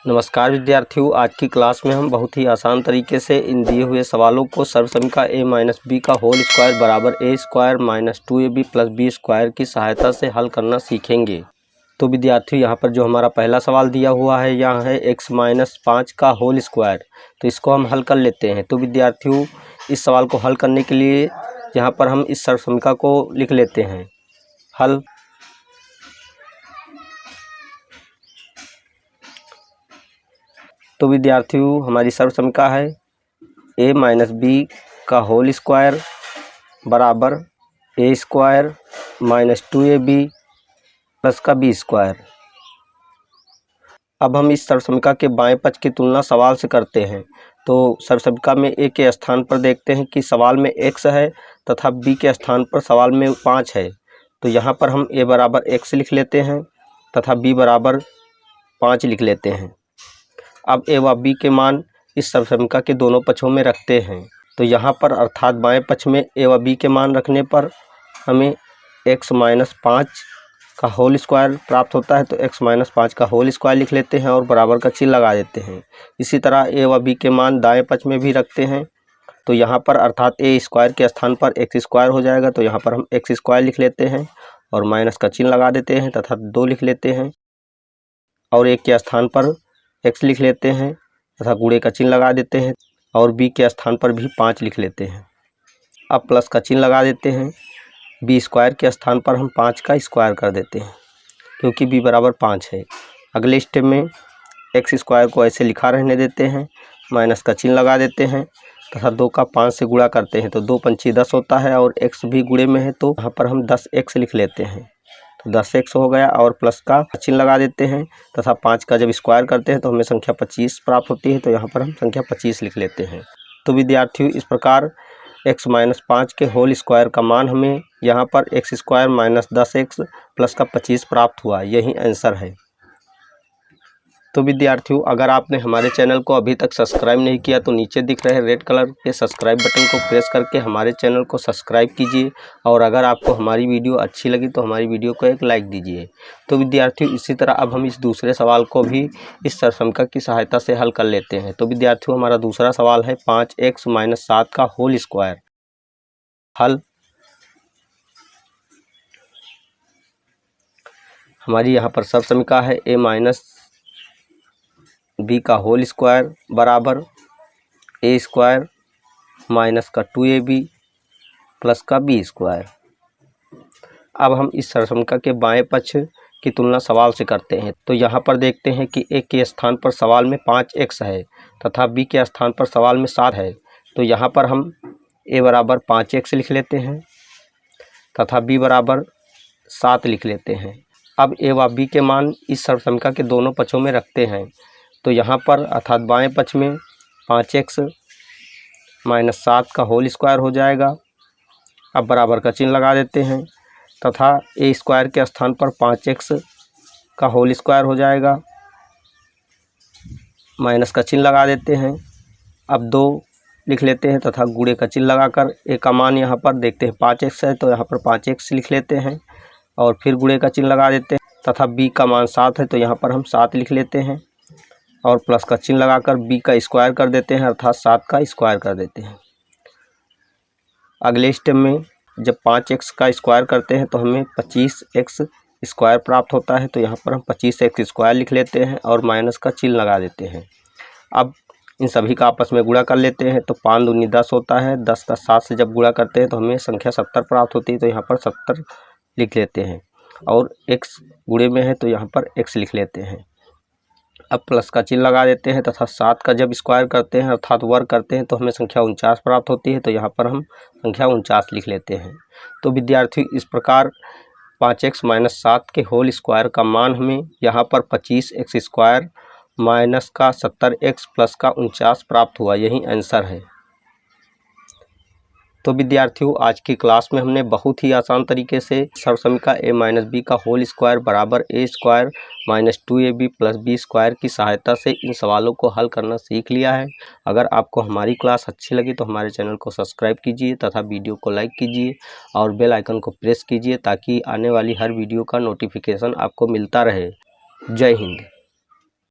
नमस्कार विद्यार्थियों, आज की क्लास में हम बहुत ही आसान तरीके से इन दिए हुए सवालों को सर्वसमीका a माइनस बी का होल स्क्वायर बराबर a square minus 2ab plus B square की सहायता से हल करना सीखेंगे। तो विद्यार्थियों, यहाँ पर जो हमारा पहला सवाल दिया हुआ है, यहाँ है x माइनस 5 का होल स्क्वायर। तो इसको हम हल कर लेते हैं। तो विद्यार्थियों, इस सवाल को हल करने के लिए यहाँ पर हम इस सर्वसमीका को लिख लेते हैं। हल तो विद्यार्थियों, हमारी सर्वसमीका है a माइनस बी का होल स्क्वायर बराबर a square minus 2ab plus का b स्क्वायर। अब हम इस सर्वसमीका के बाएं पक्ष की तुलना सवाल से करते हैं। तो सर्वसमीका में a के स्थान पर देखते हैं कि सवाल में x है तथा b के स्थान पर सवाल में 5 है। तो यहाँ पर हम a बराबर x लिख लेते हैं तथा b बराबर 5 लिख लेते हैं। अब a व b के मान इस सर्वसमीका के दोनों पक्षों में रखते हैं। तो यहाँ पर अर्थात बाएं पक्ष में a व b के मान रखने पर हमें x माइनस 5 का होल स्क्वायर प्राप्त होता है। तो x माइनस 5 का होल स्क्वायर लिख लेते हैं और बराबर का चिन्ह लगा देते हैं। इसी तरह a व b के मान दाएं पक्ष में भी रखते हैं। तो यहाँ पर अर्थात a स्क्वायर के स्थान पर x स्क्वायर हो जाएगा। तो यहाँ पर हम x स्क्वायर लिख लेते हैं और माइनस का चिन्ह लगा देते हैं तथा 2 लिख लेते हैं और a के स्थान पर x लिख लेते हैं तथा गुणे का चिन्ह लगा देते हैं और b के स्थान पर भी 5 लिख लेते हैं। अब प्लस का चिन्ह लगा देते हैं। b स्क्वायर के स्थान पर हम 5 का स्क्वायर कर देते हैं क्योंकि b बराबर 5 है। अगले स्टेप में x स्क्वायर को ऐसे लिखा रहने देते हैं, माइनस का चिन्ह लगा देते हैं तथा 2 का 5 से गुणा करते हैं तो 2 पंची 10 होता है और x भी गुणे में है। तो यहाँ पर हम 10x लिख लेते हैं। तो 10x हो गया और प्लस का चिन्ह लगा देते हैं तथा 5 का जब स्क्वायर करते हैं तो हमें संख्या 25 प्राप्त होती है। तो यहाँ पर हम संख्या 25 लिख लेते हैं। तो विद्यार्थियों, इस प्रकार x माइनस 5 के होल स्क्वायर का मान हमें यहाँ पर x square minus 10x plus का 25 प्राप्त हुआ। यही आंसर है। तो विद्यार्थियों, अगर आपने हमारे चैनल को अभी तक सब्सक्राइब नहीं किया तो नीचे दिख रहे रेड कलर के सब्सक्राइब बटन को प्रेस करके हमारे चैनल को सब्सक्राइब कीजिए और अगर आपको हमारी वीडियो अच्छी लगी तो हमारी वीडियो को एक लाइक दीजिए। तो विद्यार्थियों, इसी तरह अब हम इस दूसरे सवाल को भी इस सर्वसमीका की सहायता से हल कर लेते हैं। तो विद्यार्थियों, हमारा दूसरा सवाल है 5x माइनस 7 का होल स्क्वायर। हल हमारी यहाँ पर सर्वसमीका है a माइनस बी का होल स्क्वायर बराबर a स्क्वायर माइनस का 2ab प्लस का b स्क्वायर। अब हम इस सर्वसमीका के बाएं पक्ष की तुलना सवाल से करते हैं। तो यहाँ पर देखते हैं कि a के स्थान पर सवाल में 5x है तथा b के स्थान पर सवाल में 7 है। तो यहाँ पर हम a बराबर 5x लिख लेते हैं तथा b बराबर 7 लिख लेते हैं। अब a व b के मान इस सर्वसमीका के दोनों पक्षों में रखते हैं। तो यहाँ पर अर्थात बाएं पक्ष में 5x माइनस 7 का होल स्क्वायर हो जाएगा। अब बराबर का चिन्ह लगा देते हैं तथा a स्क्वायर के स्थान पर 5x का होल स्क्वायर हो जाएगा, माइनस का चिन्ह लगा देते हैं। अब 2 लिख लेते हैं तथा गुणे का चिन्ह लगाकर a का मान यहाँ पर देखते हैं 5x है तो यहाँ पर 5x लिख लेते हैं और फिर गुणे का चिन्ह लगा देते हैं तथा b का मान 7 है तो यहाँ पर हम 7 लिख लेते हैं और प्लस का चिन्ह लगाकर b का स्क्वायर कर देते हैं अर्थात 7 का स्क्वायर कर देते हैं। अगले स्टेप में जब 5x का स्क्वायर करते हैं तो हमें 25x स्क्वायर प्राप्त होता है। तो यहाँ पर हम 25x स्क्वायर लिख लेते हैं और माइनस का चिन्ह लगा देते हैं। अब इन सभी का आपस में गुणा कर लेते हैं तो 5 दूनी 10 होता है। 10 का 7 से जब गुणा करते हैं तो हमें संख्या 70 प्राप्त होती है। तो यहाँ पर 70 लिख लेते हैं और x गुणे में है तो यहाँ पर x लिख लेते हैं। अब प्लस का चिन्ह लगा देते हैं तथा 7 का जब स्क्वायर करते हैं अर्थात वर्ग करते हैं तो हमें संख्या 49 प्राप्त होती है। तो यहाँ पर हम संख्या 49 लिख लेते हैं। तो विद्यार्थी, इस प्रकार 5x माइनस 7 के होल स्क्वायर का मान हमें यहाँ पर 25x स्क्वायर माइनस का 70x प्लस का 49 प्राप्त हुआ। यही आंसर है। तो विद्यार्थियों, आज की क्लास में हमने बहुत ही आसान तरीके से सर्वसमीका a माइनस बी का होल स्क्वायर बराबर a square minus 2ab plus b square की सहायता से इन सवालों को हल करना सीख लिया है। अगर आपको हमारी क्लास अच्छी लगी तो हमारे चैनल को सब्सक्राइब कीजिए तथा वीडियो को लाइक कीजिए और बेल आइकन को प्रेस कीजिए ताकि आने वाली हर वीडियो का नोटिफिकेशन आपको मिलता रहे। जय हिंद।